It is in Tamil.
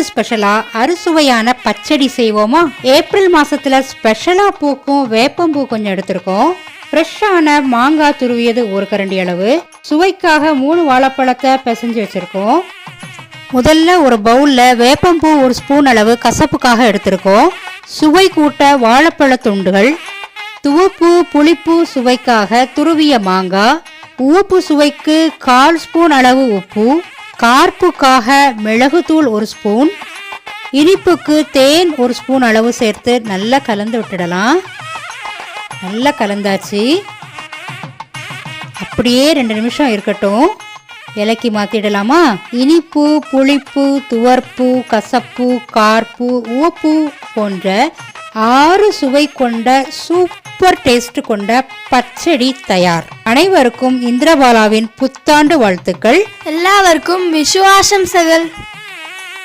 ஸ்பெஷலா அறுசுவையான பச்சடி செய்வோமா? ஏப்ரல் மாசத்துல ஸ்பெஷலா பூக்கும் வேப்பம்பூ கொஞ்சம் எடுத்திருக்கோம். ஃப்ரெஷ்ஷான மாங்காய் துருவியது 1 கரண்டி அளவு. சுவைக்காக 3 வாழைப்பழத்தை பிசைஞ்சு வச்சிருக்கோம். முதல்ல ஒரு பவுல்ல வேப்பம்பூ 1 ஸ்பூன் அளவு கசப்புக்காக எடுத்திருக்கோம். சுவை கூட்ட வாழைப்பழ துண்டுகள், துவப்பு புளிப்பு சுவைக்காக துருவிய மாங்காய், உப்பு சுவைக்கு 1/4 ஸ்பூன் அளவு உப்பு, கார்ப்புக்காக மிளகுத்தூள் 1 ஸ்பூன், இனிப்புக்கு தேன் 1 ஸ்பூன் அளவு சேர்த்து நல்லா கலந்து விட்டுடலாம். நல்லா கலந்தாச்சு. அப்படியே 2 நிமிஷம் இருக்கட்டும். இலக்கி மாத்திடலாமா? இனிப்பு புளிப்பு துவர்ப்பு கசப்பு கார்ப்பு உப்பு போன்ற 6 சுவை கொண்ட சூப்பர் டேஸ்ட் கொண்ட பச்சடி தயார். அனைவருக்கும் இந்திரபாலாவின் புத்தாண்டு வாழ்த்துக்கள். எல்லாருக்கும் விஷு ஆசம்சைகள்.